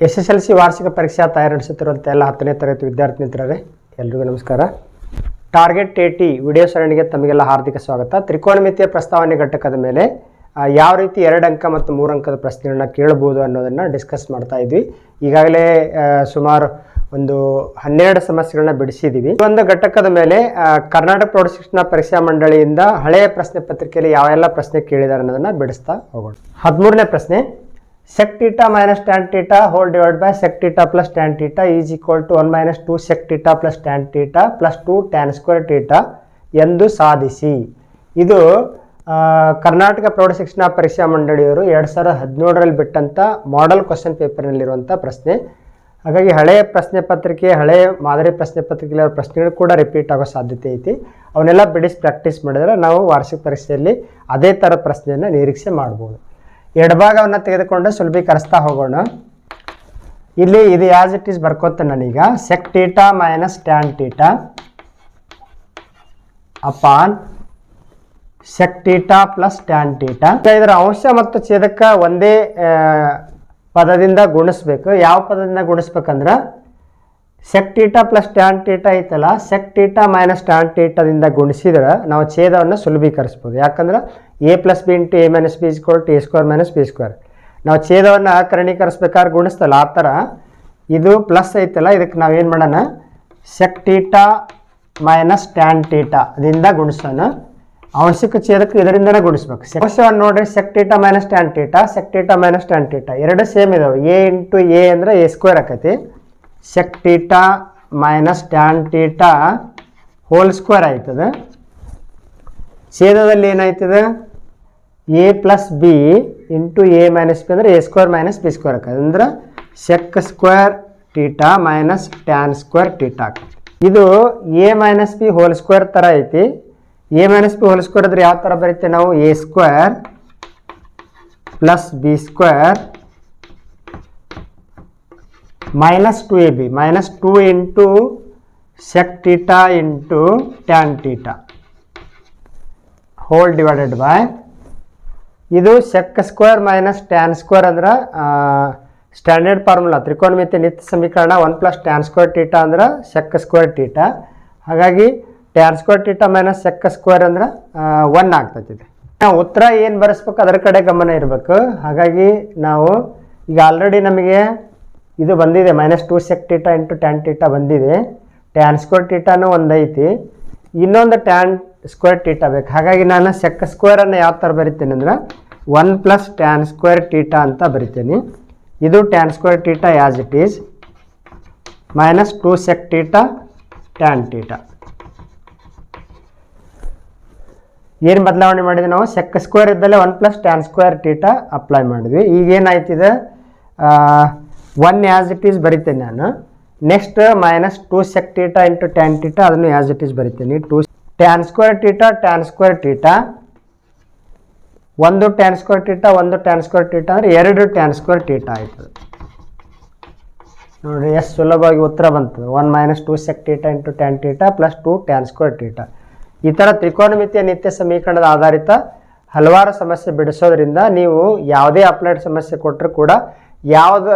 SSLC ವಾರ್ಷಿಕ ಪರೀಕ್ಷಾ ತಯಾರಿ ನಡೆಸುತ್ತಿರುವಂಥ ಎಲ್ಲ 10ನೇ ತರಗತಿ ವಿದ್ಯಾರ್ಥಿ ಮಿತ್ರರೇ ಎಲ್ಲರಿಗೂ ನಮಸ್ಕಾರ. ಟಾರ್ಗೆಟ್ AT ವಿಡಿಯೋ ಸರಣಿಗೆ ತಮಗೆಲ್ಲ ಹಾರ್ದಿಕ ಸ್ವಾಗತ. ತ್ರಿಕೋನಮಿತಿಯ ಪ್ರಸ್ತಾವನೆ ಘಟಕದ ಮೇಲೆ ಯಾವ ರೀತಿ 2 ಅಂಕ ಮತ್ತು 3 ಅಂಕದ ಪ್ರಶ್ನೆಗಳನ್ನ ಕೇಳಬಹುದು ಅನ್ನೋದನ್ನ ಡಿಸ್ಕಸ್ ಮಾಡ್ತಾ ಇದ್ವಿ. ಈಗಾಗಲೇ ಸುಮಾರು ಒಂದು 12 ಸಮಸ್ಯೆಗಳನ್ನ ಬಿಡಿಸಿದ್ದೀವಿ. ಈ ಒಂದು ಘಟಕದ ಮೇಲೆ ಕರ್ನಾಟಕ ಪ್ರೌಢಶಿಕ್ಷಣ ಪರೀಕ್ಷಾ ಮಂಡಳಿಯಿಂದ ಹಳೆಯ ಪ್ರಶ್ನೆ ಪತ್ರಿಕೆಯಲ್ಲಿ ಯಾವೆಲ್ಲ ಪ್ರಶ್ನೆ ಕೇಳಿದ್ದಾರೆ ಅನ್ನೋದನ್ನ ಬಿಡಿಸ್ತಾ ಹೋಗೋಣ. 13ನೇ ಪ್ರಶ್ನೆ, sec theta minus tan theta whole divided by sec theta plus tan theta is equal to 1 minus 2 sec theta plus tan theta plus 2 tan square theta ಎಂದು ಸಾಧಿಸಿ. ಇದು ಕರ್ನಾಟಕ ಪ್ರೌಢಶಿಕ್ಷಣ ಪರೀಕ್ಷಾ ಮಂಡಳಿಯವರು 2017ರಲ್ಲಿ ಬಿಟ್ಟಂಥ ಮಾಡೆಲ್ ಕ್ವಶನ್ ಪೇಪರ್ನಲ್ಲಿರುವಂಥ ಪ್ರಶ್ನೆ. ಹಾಗಾಗಿ ಹಳೆಯ ಪ್ರಶ್ನೆ ಪತ್ರಿಕೆ, ಹಳೆಯ ಮಾದರಿ ಪ್ರಶ್ನೆ ಪತ್ರಿಕೆಯಲ್ಲಿ ಪ್ರಶ್ನೆಗಳು ಕೂಡ ರಿಪೀಟ್ ಆಗೋ ಸಾಧ್ಯತೆ ಐತಿ. ಅವನ್ನೆಲ್ಲ ಬಿಡಿಸಿ ಪ್ರಾಕ್ಟೀಸ್ ಮಾಡಿದರೆ ನಾವು ವಾರ್ಷಿಕ ಪರೀಕ್ಷೆಯಲ್ಲಿ ಅದೇ ಥರ ಪ್ರಶ್ನೆಯನ್ನು ನಿರೀಕ್ಷೆ ಮಾಡ್ಬೋದು. ಎಡಭಾಗವನ್ನು ತೆಗೆದುಕೊಂಡು ಸುಲಭೀಕರಿಸ್ತಾ ಹೋಗೋಣ. ಇಲ್ಲಿ ಇದು ಆಸ್ ಇಟ್ ಈಸ್ ಬರ್ಕೋತ ನಾನೀಗ sec theta minus tan theta upon sec theta plus tan theta. ಇದರ ಅಂಶ ಮತ್ತು ಛೇದಕ ಒಂದೇ ಪದದಿಂದ ಗುಣಿಸ್ಬೇಕು. ಯಾವ ಪದದಿಂದ ಗುಣಿಸ್ಬೇಕಂದ್ರೆ sec theta plus tan theta ಐತಲ್ಲ, sec theta minus tan theta ದಿಂದ ಗುಣಿಸಿದ್ರೆ ನಾವು ಛೇದವನ್ನು ಸುಲಭೀಕರಿಸ್ಬೋದು. ಯಾಕಂದ್ರೆ a plus b into a minus b is equal to a square minus b square. ನಾವು ಛೇದವನ್ನು ಕರ್ಣೀಕರಿಸ್ಬೇಕಾದ್ರೆ ಗುಣಿಸ್ತಲ್ಲ, ಆ ಥರ ಇದು ಪ್ಲಸ್ ಐತಲ್ಲ, ಇದಕ್ಕೆ ನಾವೇನು ಮಾಡೋಣ, sec theta minus tan theta ದಿಂದ ಗುಣಿಸೋಣ. ಅಂಶಕ್ಕೆ ಛೇದಕ್ಕೆ ಇದರಿಂದನೇ ಗುಣಿಸ್ಬೇಕು. ಅಂಶವನ್ನು ನೋಡ್ರಿ, sec theta minus tan theta, sec theta minus tan theta ಎರಡು ಸೇಮ್ ಇದಾವೆ. a ಇಂಟು a ಅಂದರೆ a ಸ್ಕ್ವೇರ್ ಆಕೈತಿ. sec theta minus tan theta whole square ಆಯ್ತದೆ. ಛೇದದಲ್ಲಿ ಏನಾಯ್ತದೆ, a plus b into a minus b ಅಂದರೆ a square minus b square ಆಕೈತೆ. ಅಂದ್ರೆ sec square theta minus tan square theta ಆಕೈತಿ. ಇದು a minus B whole square ಥರ ಐತಿ. a minus B whole square ಅಂದ್ರೆ ಯಾವ ಥರ ಬರುತ್ತೆ, ನಾವು a square plus B square minus 2ab minus 2 into sec theta into tan theta whole divided by ಇದು sec square minus tan square ಅಂದ್ರೆ standard formula ತ್ರಿಕೋನಮಿತಿ ನಿತ್ಯ ಸಮೀಕರಣ 1 plus tan square theta ಅಂದ್ರೆ sec square theta. ಹಾಗಾಗಿ tan square theta minus sec square ಅಂದ್ರೆ 1 ಆಗ್ತೈತಿ. ನಾವು ಉತ್ತರ ಏನು ಬರೆಸ್ಬೇಕು ಅದರ ಕಡೆ ಗಮನ ಇರಬೇಕು. ಹಾಗಾಗಿ ನಾವು ಈಗ ಆಲ್ರೆಡಿ ನಮಗೆ ಇದು ಬಂದಿದೆ, -2 sec theta into tan theta ಬಂದಿದೆ. ಟ್ಯಾನ್ ಸ್ಕ್ವೇರ್ ಟೀಟಾನು ಒಂದೈತಿ, ಇನ್ನೊಂದು ಟ್ಯಾನ್ ಸ್ಕ್ವೇರ್ ಟೀಟಾ ಬೇಕು. ಹಾಗಾಗಿ ನಾನು sec ಸ್ಕ್ವೇರನ್ನು ಯಾವ ಥರ ಬರಿತೇನೆ ಅಂದ್ರೆ 1 plus tan square theta ಅಂತ ಬರಿತೇನೆ. ಇದು tan square theta as it is -2 sec theta tan theta. ಏನು ಬದಲಾವಣೆ ಮಾಡಿದ್ವಿ ನಾವು, sec ಸ್ಕ್ವೇರ್ ಇದ್ದಲ್ಲೇ 1 plus tan square theta apply ಮಾಡಿದ್ವಿ. ಈಗ ಏನಾಯ್ತಿದೆ, 1 ಆಸ್ ಇಟ್ ಈಸ್ ಬರಿತೇನೆ ನಾನು. Next -2 sec theta into tan theta ಅದನ್ನು ಆಸ್ ಇಟ್ ಈಸ್ ಬರಿತೇನೆ. 2 tan square theta tan square theta, ಒಂದು ಟ್ಯಾನ್ ಸ್ಕ್ವೇರ್ ಟೀಟಾ ಒಂದು ಟ್ಯಾನ್ ಸ್ಕ್ವೇರ್ ಟೀಟಾ ಅಂದರೆ 2 ಟ್ಯಾನ್ ಸ್ಕ್ವೇರ್ ಟೀಟಾ ಆಯ್ತದೆ. ನೋಡಿರಿ ಎಷ್ಟು ಸುಲಭವಾಗಿ ಉತ್ತರ ಬಂತದೆ. 1 -2 sec theta into tan theta plus 2 tan square theta. ಈ ಥರ ತ್ರಿಕೋನಮಿತಿಯ ನಿತ್ಯ ಸಮೀಕರಣದ ಆಧಾರಿತ ಹಲವಾರು ಸಮಸ್ಯೆ ಬಿಡಿಸೋದ್ರಿಂದ ನೀವು ಯಾವುದೇ ಅಪ್ಲೈಡ್ ಸಮಸ್ಯೆ ಕೊಟ್ಟರು ಕೂಡ ಯಾವ್ದು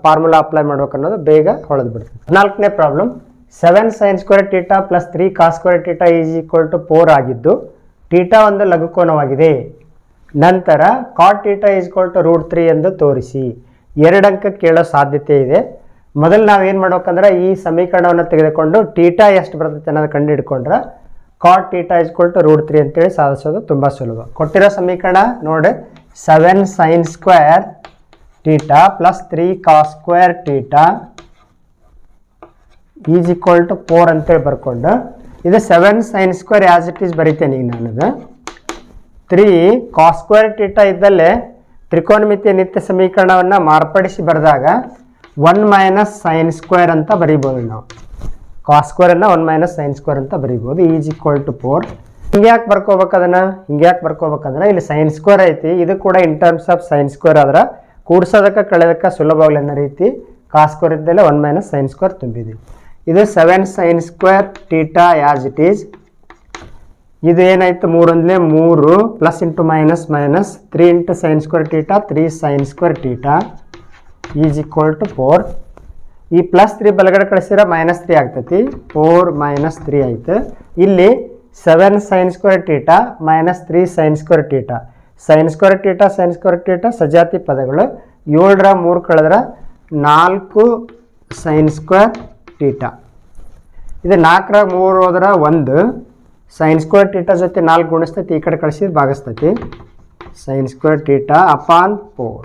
ಫಾರ್ಮುಲಾ ಅಪ್ಲೈ ಮಾಡ್ಬೇಕು ಅನ್ನೋದು ಬೇಗ ಹೊಳೆದು ಬಿಡ್ತದೆ. 14ನೇ problem, 7 sin square theta plus 3 cos square theta is equal to 4 ಆಗಿದ್ದು ಟೀಟಾ ಒಂದು ಲಘುಕೋನವಾಗಿದೆ. ನಂತರ cot theta is equal to √3 ಎಂದು ತೋರಿಸಿ. 2 ಅಂಕ ಕೇಳೋ ಸಾಧ್ಯತೆ ಇದೆ. ಮೊದಲು ನಾವು ಏನು ಮಾಡ್ಬೇಕಂದ್ರೆ ಈ ಸಮೀಕರಣವನ್ನು ತೆಗೆದುಕೊಂಡು ಟೀಟಾ ಎಷ್ಟು ಬರ್ತೈತೆ ಅನ್ನೋದು ಕಂಡು ಹಿಡ್ಕೊಂಡ್ರೆ cot theta is equal to √3 ಅಂತೇಳಿ ಸಾಧಿಸೋದು ತುಂಬ ಸುಲಭ. ಕೊಟ್ಟಿರೋ ಸಮೀಕರಣ ನೋಡಿ, 7 sin square theta plus 3 cos square theta is equal to 4 ಅಂತೇಳಿ ಬರ್ಕೊಂಡು ಇದು 7 sin square as it is ಬರಿತೇನೆ. ಈಗ ನಾನದು 3 cos square theta ಇದ್ದಲ್ಲೇ ತ್ರಿಕೋನಮಿತಿಯ ನಿತ್ಯ ಸಮೀಕರಣವನ್ನು ಮಾರ್ಪಡಿಸಿ ಬರೆದಾಗ 1 minus sin square ಅಂತ ಬರೀಬೋದು. ನಾವು cos square ಅನ್ನು 1 minus sin square ಅಂತ ಬರೀಬೋದು. Is equal to 4. ಹಿಂಗೆ ಯಾಕೆ ಬರ್ಕೋಬೇಕು ಅದನ್ನು, ಹಿಂಗೆ ಯಾಕೆ ಬರ್ಕೋಬೇಕಂದ್ರೆ ಇಲ್ಲಿ sin square ಐತಿ, ಇದು ಕೂಡ ಇನ್ ಟರ್ಮ್ಸ್ ಆಫ್ sin square ಆದ್ರೆ ಕೂಡ್ಸೋದಕ್ಕೆ ಕಳೆದಕ್ಕೆ ಸುಲಭವಾಗಲಿ ಅನ್ನೋ ರೀತಿ cos square ಇದ್ದಲ್ಲೇ 1 minus sin square ತುಂಬಿದ್ದೀವಿ. ಇದು 7 sin square theta as it is. ಇದು ಏನಾಯ್ತು, 3 ಅಂದರೆ 3 plus into minus 3 into sin square theta 3 sin square theta is equal to 4. ಈ +3 ಬಲಗಡೆ ಕಳಿಸಿದ್ರೆ -3 ಆಗ್ತೈತಿ. 4 - 3 ಆಯ್ತು. ಇಲ್ಲಿ 7 sin square theta -3 sin square theta. sin square theta sin square theta ಸಜಾತಿ ಪದಗಳು. 7ರ 3 ಕಳೆದ್ರೆ 4 sin ಸ್ಕ್ವೇರ್ ಥೀಟಾ. ಇದು 4ರ 3 ಹೋದ್ರೆ 1 sin ಸ್ಕ್ವೇರ್ ಥೀಟಾ ಜೊತೆ 4 ಗುಣಿಸ್ತೈತಿ. ಈ ಕಡೆ ಕಳಿಸಿದ್ರೆ ಭಾಗಿಸ್ತೈತಿ. sin square theta upon 4.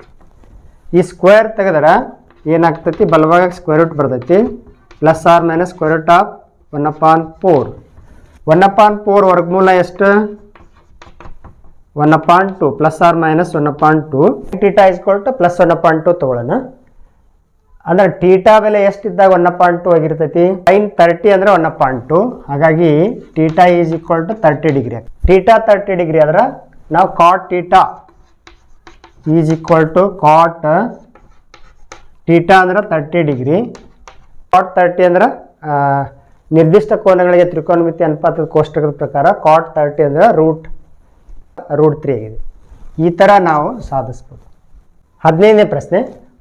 ಈ ಸ್ಕ್ವೇರ್ ತೆಗೆದ್ರೆ ಏನಾಗ್ತೈತಿ, ಬಲಭಾಗಕ್ಕೆ ಸ್ಕ್ವೇರ್ ರೂಟ್ ಬರ್ತೈತಿ. +or - square root of 1/4. 1/4 ವರ್ಗಮೂಲ ಎಷ್ಟು? 1/2 +or - 1/2. ಥೀಟಾ = +1/2 ತಗೊಳ್ಳೋಣ. ಅಂದ್ರೆ ಥೀಟಾ ಬೆಲೆ ಎಷ್ಟಿದ್ದಾಗ 1/2 ಆಗಿರ್ತೈತಿ? sin 30 ಅಂದರೆ 1/2. ಹಾಗಾಗಿ theta is equal to 30 degree. Theta 30 degree ಆದ್ರೆ ನಾವು cot theta is equal to cot theta ಅಂದ್ರೆ 30 ಡಿಗ್ರಿ. ಕಾಟ್ 30 ಅಂದ್ರೆ ನಿರ್ದಿಷ್ಟ ಕೋನಗಳಿಗೆ ತ್ರಿಕೋನಮಿತಿ ಅನುಪಾತದ ಕೋಷ್ಟಕದ ಪ್ರಕಾರ ಕಾಟ್ 30 ಅಂದ್ರೆ √3 ಆಗಿದೆ. ಈ ಥರ ನಾವು ಸಾಧಿಸ್ಬೋದು. 15ನೇ ಪ್ರಶ್ನೆ,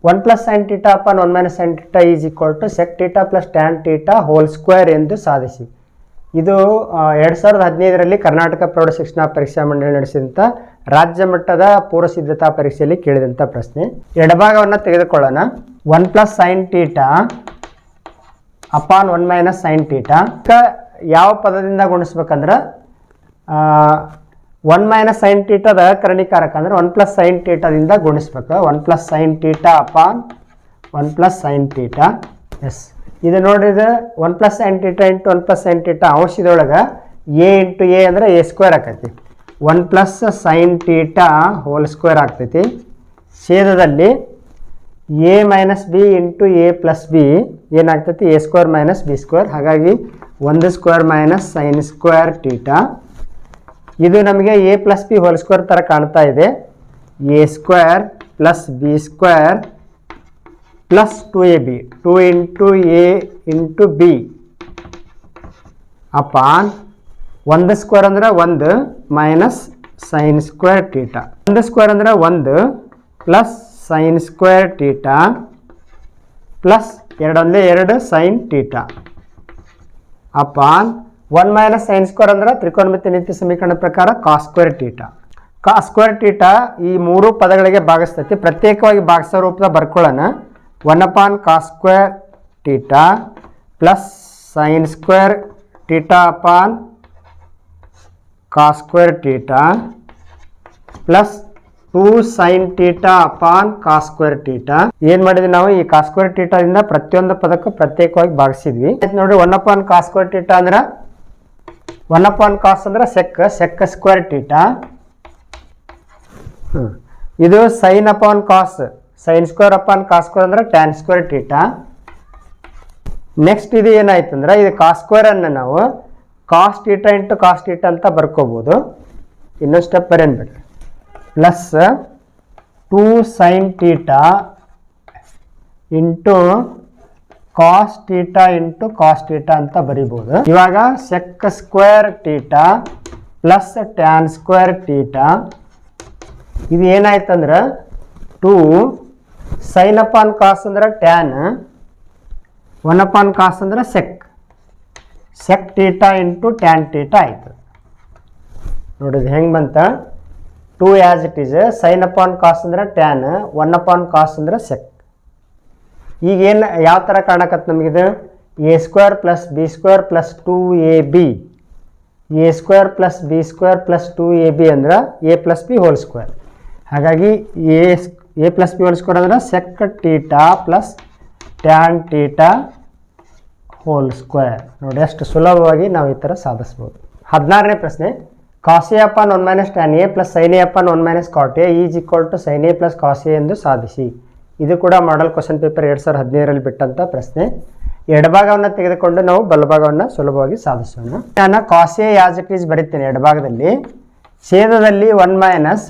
1 + sin θ upon 1 - sin θ is equal to sec θ + tan θ whole square ಎಂದು ಸಾಧಿಸಿ. ಇದು 2015ರಲ್ಲಿ ಕರ್ನಾಟಕ ಪ್ರೌಢಶಿಕ್ಷಣ ಪರೀಕ್ಷಾ ಮಂಡಳಿ ನಡೆಸಿದಂಥ ರಾಜ್ಯ ಮಟ್ಟದ ಪೂರ್ವ ಸಿದ್ಧತಾ ಪರೀಕ್ಷೆಯಲ್ಲಿ ಕೇಳಿದಂಥ ಪ್ರಶ್ನೆ. ಎಡಭಾಗವನ್ನು ತೆಗೆದುಕೊಳ್ಳೋಣ. 1 + sin θ ಅಪಾನ್ 1 - sin θ ಯಾವ ಪದದಿಂದ ಗುಣಿಸ್ಬೇಕಂದ್ರೆ 1 - sin θದ ಕರ್ಣೀಕಾರಕ ಅಂದ್ರೆ 1 + sin θದಿಂದ ಗುಣಿಸ್ಬೇಕು. 1 + sin θ ಅಪಾನ್ 1 + sin θ. ಎಸ್, ಇದು ನೋಡಿದ್ರೆ 1 + sin θ × 1 + sin θ ಅಂಶದೊಳಗೆ a × a ಅಂದರೆ a² ಆಕೈತಿ. 1 + sin θ ಹೋಲ್ ಸ್ಕ್ವೇರ್ ಆಗ್ತೈತಿ. ಛೇದದಲ್ಲಿ a - b × a + b ಏನಾಗ್ತೈತಿ? a² - b². ಹಾಗಾಗಿ 1² - sin ಸ್ಕ್ವೇರ್ θ. ಇದು ನಮಗೆ a + b ಹೋಲ್ ಸ್ಕ್ವೇರ್ ಥರ ಕಾಣ್ತಾ ಇದೆ. a² + b² plus 2ab 2 × a × b upon 1² ಅಂದ್ರೆ 1 ಮೈನಸ್ sin ಸ್ಕ್ವೇರ್ ಥೀಟಾ. 1² ಅಂದ್ರೆ 1 plus sin square theta plus 2 2 sin theta upon 1 - sin square ಅಂದ್ರೆ ತ್ರಿಕೋನಮಿತಿ ನೀತಿ ಸಮೀಕರಣ ಪ್ರಕಾರ cos square theta. cos square theta ಈ ಮೂರು ಪದಗಳಿಗೆ ಭಾಗಿಸ್ತೈತಿ. ಪ್ರತ್ಯೇಕವಾಗಿ ಭಾಗಿಸೋ ರೂಪದ ಬರ್ಕೊಳ್ಳೋಣ. 1/cos square theta plus sin square theta upon cos square theta plus 2 sin theta upon cos square theta. ಏನು ಮಾಡಿದ್ವಿ ನಾವು? ಈ cos ಸ್ಕ್ವೇರ್ ಥೀಟಾದಿಂದ ಪ್ರತಿಯೊಂದು ಪದಕ್ಕೂ ಪ್ರತ್ಯೇಕವಾಗಿ ಭಾಗಿಸಿದ್ವಿ. ನೋಡಿ 1/cos ಸ್ಕ್ವೇರ್ ಥೀಟಾ ಅಂದ್ರೆ 1/cos ಅಂದ್ರೆ sec ಸ್ಕ್ವೇರ್ ಥೀಟಾ. ಇದು sin/cos sin square upon cos square ಅಂದ್ರೆ tan ಸ್ಕ್ವೇರ್ ಥೀಟಾ. ನೆಕ್ಸ್ಟ್ ಇದು ಏನಾಯ್ತು ಅಂದ್ರೆ ಇದು cos ಸ್ಕ್ವೇರ್ ಅನ್ನು ನಾವು cos ಥೀಟಾ × cos ಥೀಟಾ ಅಂತ ಬರ್ಕೋಬಹುದು. ಇನ್ನೊಂದು ಸ್ಟೆಪ್ ಬರೇನ್ಬೇಡಿ. Plus 2 sin theta into cos theta × cos theta ಅಂತ ಬರಿಬೋದು. ಇವಾಗ sec square theta plus tan square theta. ಇದು ಏನಾಯ್ತಂದ್ರೆ 2 sin/cos ಅಂದ್ರೆ tan 1/cos ಅಂದ್ರೆ sec ಥೀಟಾ × tan ಥೀಟಾ ಆಯಿತು. ನೋಡಿದ್ರೆ ಹೆಂಗೆ ಬಂತ? 2 ಆ್ಯಸ್ ಇಟ್ ಈಸ್ sin/cos ಅಂದ್ರೆ tan 1/cos ಅಂದ್ರೆ sec. ಈಗೇನು ಯಾವ ಥರ ಕಾಣಕತ್ತೆ ನಮಗಿದು? a² + b² + 2ab a² + b² + 2ab ಅಂದ್ರೆ a + b ಹೋಲ್ ಸ್ಕ್ವೇರ್. ಹಾಗಾಗಿ a + b ಹೋಲ್ ಸ್ಕ್ವೇರ್ ಅಂದ್ರೆ sec theta plus tan theta whole square. ನೋಡಿ ಎಷ್ಟು ಸುಲಭವಾಗಿ ನಾವು ಈ ಥರ ಸಾಧಿಸ್ಬೋದು. 16ನೇ ಪ್ರಶ್ನೆ, cos a upon 1 - tan a plus sin a upon 1 - cot a is equal to sin a plus cos a ಎಂದು ಸಾಧಿಸಿ. ಇದು ಕೂಡ ಮಾಡಲ್ ಕ್ವಶನ್ ಪೇಪರ್ 2015ರಲ್ಲಿ ಬಿಟ್ಟಂಥ ಪ್ರಶ್ನೆ. ಎಡಭಾಗವನ್ನು ತೆಗೆದುಕೊಂಡು ನಾವು ಬಲಭಾಗವನ್ನು ಸುಲಭವಾಗಿ ಸಾಧಿಸೋಣ. ನಾನು cos a as it is ಬರೀತೇನೆ ಎಡಭಾಗದಲ್ಲಿ. ಛೇದದಲ್ಲಿ 1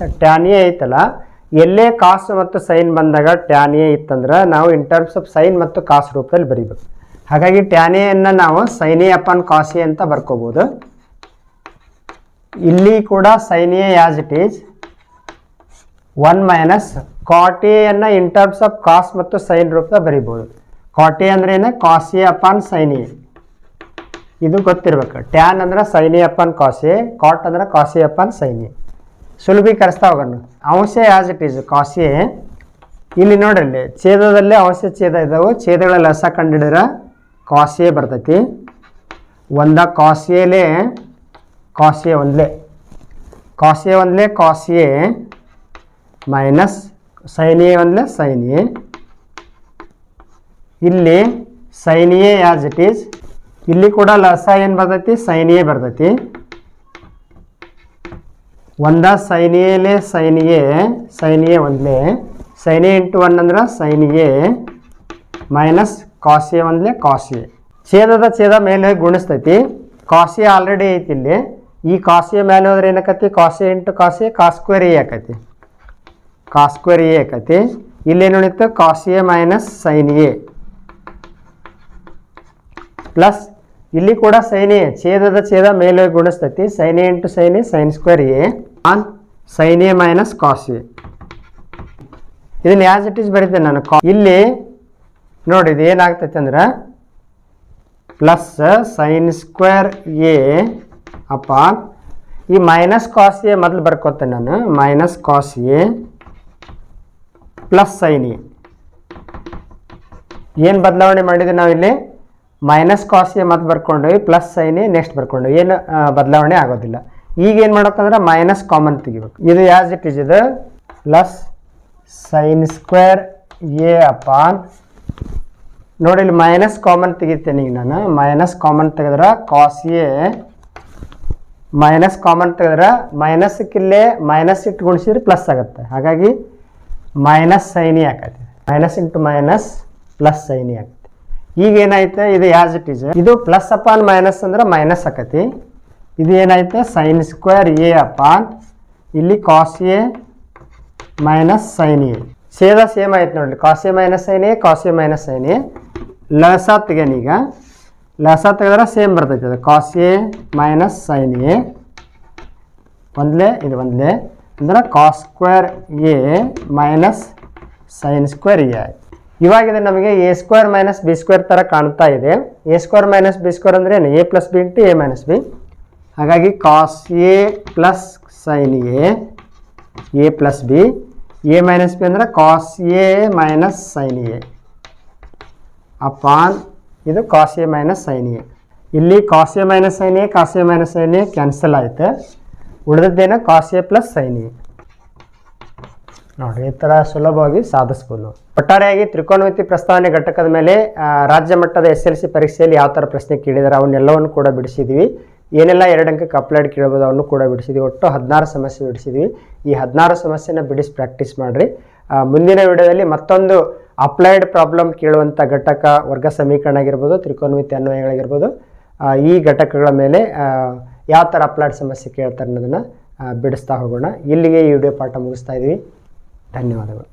- tan a ಐತಲ್ಲ, ಎಲ್ಲೇ ಕಾಸ್ ಮತ್ತು ಸೈನ್ ಬಂದಾಗ tan a ಇತ್ತಂದ್ರೆ ನಾವು ಇನ್ ಟರ್ಮ್ಸ್ ಆಫ್ ಸೈನ್ ಮತ್ತು ಕಾಸ್ ರೂಪದಲ್ಲಿ ಬರೀಬೇಕು. ಹಾಗಾಗಿ tan a ಅನ್ನು ನಾವು sin a upon cos a ಅಂತ ಬರ್ಕೋಬೋದು. ಇಲ್ಲಿ ಕೂಡ sin a as it is 1 - cot ಎಯನ್ನು ಇನ್ ಟರ್ಮ್ಸ್ ಆಫ್ ಕಾಸ್ ಮತ್ತು ಸೈನ್ ರೂಪದಾಗ ಬರಿಬೋದು. ಕಾಟ್ ಎ ಅಂದ್ರೆ ಏನು, cos a upon sine a, ಇದು ಗೊತ್ತಿರ್ಬೇಕು. ಟ್ಯಾನ್ ಅಂದ್ರೆ sine a upon cos a, cot ಅಂದ್ರೆ cos a upon sine a. ಸುಲಭೀಕರಿಸ್ತಾ ಹೋಗೋಣ. ಅಂಶ as it is cos a. ಇಲ್ಲಿ ನೋಡ್ರಿ ಛೇದದಲ್ಲಿ ಅಂಶ ಛೇದ ಇದ್ದಾವೆ, ಛೇದಗಳ ಲಸ ಕಂಡಿಡಿದ್ರೆ ಕಾಸ್ ಎ ಬರ್ತೈತಿ. ಒಂದ ಕಾಸ್ ಎಲೆ ಕಾಸ್ ಎ ಒಂದ್ಲೆ, ಕಾಸ್ ಎ ಒಂದ್ಲೆ cos a minus sine a ಒಂದ್ಲೆ ಸೈನ್ ಎ. ಇಲ್ಲಿ sine a as it is, ಇಲ್ಲಿ ಕೂಡ ಲಸ ಏನು ಬರ್ತೈತಿ, ಸೈನ್ ಎ ಬರ್ತೈತಿ. ಒಂದ ಸೈನ್ ಎಲೆ ಸೈನ್ ಎ ಒಂದ್ಲೆ, ಸೈನ್ ಎ ಇಂಟು 1 ಅಂದ್ರೆ sine a minus cos a ಒಂದ್ಲೆ ಕಾಸ್ ಎ. ಛೇದದ ಛೇದ ಮೇಲೆ ಹೋಗಿ ಗುಣಿಸ್ತೈತಿ. ಕಾಸ್ ಎ ಆಲ್ರೆಡಿ ಐತಿ ಇಲ್ಲಿ. ಈ ಕಾಸ್ ಎ ಮೇಲೆ ಹೋದ್ರೆ ಏನಾಕತಿ, cos a into cos a cos square a ಆಕತಿ, ಕಾಸ್ ಸ್ಕ್ವೇರ್ ಎ ಆಕತಿ. ಇಲ್ಲೇನು ಉಳಿತು, cos a minus sine a plus ಇಲ್ಲಿ ಕೂಡ ಸೈನ್ ಎ, ಛೇದದ ಛೇದ ಮೇಲೆ ಹೋಗಿ ಗುಣಿಸ್ತೈತಿ. Sine a into sine a sine square a on sine a minus cos a. ಇದನ್ನ ಆಸ್ ಇಟ್ ಈಸ್ ಬರೀತೇನೆ ನಾನು. ಇಲ್ಲಿ ನೋಡಿ ಇದು ಏನಾಗ್ತೈತೆ ಅಂದ್ರೆ plus sine square a upon ಈ ಮೈನಸ್ ಕಾಸ್ ಎ ಮೊದಲು ಬರ್ಕೋತೇನೆ ನಾನು, minus cos a plus sine a. ಏನು ಬದಲಾವಣೆ ಮಾಡಿದ್ವಿ ನಾವಿಲ್ಲಿ, ಮೈನಸ್ ಕಾಸ್ ಎ ಮತ್ತೆ ಬರ್ಕೊಂಡ್ವಿ, ಪ್ಲಸ್ ಸೈನ್ ಎ ನೆಕ್ಸ್ಟ್ ಬರ್ಕೊಂಡ್ವಿ, ಏನು ಬದಲಾವಣೆ ಆಗೋದಿಲ್ಲ. ಈಗ ಏನು ಮಾಡ್ಬೇಕಂದ್ರೆ ಮೈನಸ್ ಕಾಮನ್ ತೆಗಿಬೇಕು. ಇದು ಆಸ್ ಇಟ್ ಈಸ್ ಇದು plus sine square a upon, ನೋಡಿ ಇಲ್ಲಿ ಮೈನಸ್ ಕಾಮನ್ ತೆಗಿತೇನೆ ಈಗ ನಾನು. ಮೈನಸ್ ಕಾಮನ್ ತೆಗೆದ್ರೆ ಕಾಸ್ ಎ, ಮೈನಸ್ ಕಾಮನ್ ತೆಗೆದ್ರೆ ಮೈನಸ್ಕಿಲ್ಲೇ ಮೈನಸ್ ಇಟ್ಟು ಗುಣಿಸಿದ್ರೆ ಪ್ಲಸ್ ಆಗುತ್ತೆ. ಹಾಗಾಗಿ ಮೈನಸ್ ಸೈನ್ ಎ ಆಕೈತೆ, minus into minus plus sine a ಆಗುತ್ತೆ. ಈಗ ಏನಾಯ್ತು, ಇದು ಆಸ್ ಇಟ್ ಈಸ್, ಇದು ಪ್ಲಸ್ ಅಪಾನ್ ಮೈನಸ್ ಅಂದ್ರೆ ಮೈನಸ್ ಆಕತಿ. ಇದು ಏನಾಯ್ತು, ಸೈನ್ ಸ್ಕ್ವೇರ್ ಎ ಅಪಾನ್ ಇಲ್ಲಿ cos a minus sine a. ಛೇದ ಸೇಮ್ ಆಯ್ತು ನೋಡ್ರಿ, cos a minus sine a, cos a minus sine a. ಲಸ ತೆಗೇನು ಈಗ, ಲಸ ತೆಗೆದ್ರೆ ಸೇಮ್ ಬರ್ತೈತೆ ಅದು, cos a minus sine a ಒಂದ್ಲೆ, ಇದು ಒಂದ್ಲೆ ಅಂದ್ರೆ cos square a minus sine square a ಆಯ್ತು. ಇವಾಗ ಇದು ನಮಗೆ a square minus b square ಥರ ಕಾಣ್ತಾ ಇದೆ. A square minus b square ಅಂದ್ರೆ ಏನು, a plus b into a minus b. ಹಾಗಾಗಿ cos a plus sine a plus b, a minus b ಅಂದರೆ cos a minus sine a upon ಇದು cos a minus sine a. ಇಲ್ಲಿ cos a minus sine a, cos a minus sine a cancel ಆಯ್ತು. ಉಳಿದದ್ದೇನೋ cos a plus sine a. ನೋಡಿ ಈ ಥರ ಸುಲಭವಾಗಿ ಸಾಧಿಸ್ಬೋದು. ಒಟ್ಟಾರೆಯಾಗಿ ತ್ರಿಕೋನಮಿತಿ ಪ್ರಸ್ತಾವನೆ ಘಟಕದ ಮೇಲೆ ರಾಜ್ಯ ಮಟ್ಟದ SLC ಪರೀಕ್ಷೆಯಲ್ಲಿ ಯಾವ ಥರ ಪ್ರಶ್ನೆ ಕೇಳಿದ್ದಾರೆ ಅವನ್ನೆಲ್ಲವನ್ನು ಕೂಡ ಬಿಡಿಸಿದ್ವಿ. ಏನೆಲ್ಲ 2 ಅಂಕಕ್ಕೆ ಅಪ್ಲೈಡ್ ಕೇಳ್ಬೋದು ಅವನ್ನು ಕೂಡ ಬಿಡಿಸಿದ್ವಿ. ಒಟ್ಟು 16 ಸಮಸ್ಯೆ ಬಿಡಿಸಿದ್ವಿ. ಈ 16 ಸಮಸ್ಯೆನ ಬಿಡಿಸಿ ಪ್ರಾಕ್ಟೀಸ್ ಮಾಡಿರಿ. ಮುಂದಿನ ವಿಡಿಯೋದಲ್ಲಿ ಮತ್ತೊಂದು ಅಪ್ಲೈಡ್ ಪ್ರಾಬ್ಲಮ್ ಕೇಳುವಂಥ ಘಟಕ ವರ್ಗ ಸಮೀಕರಣ ಆಗಿರ್ಬೋದು, ತ್ರಿಕೋನಮಿತಿ ಅನ್ವಯಗಳಾಗಿರ್ಬೋದು, ಈ ಘಟಕಗಳ ಮೇಲೆ ಯಾವ ಥರ ಅಪ್ಲೈಡ್ ಸಮಸ್ಯೆ ಕೇಳ್ತಾರೆ ಅನ್ನೋದನ್ನು ಬಿಡಿಸ್ತಾ ಹೋಗೋಣ. ಇಲ್ಲಿಗೆ ಈ ವಿಡಿಯೋ ಪಾಠ ಮುಗಿಸ್ತಾ ಇದ್ವಿ. ಧನ್ಯವಾದಗಳು.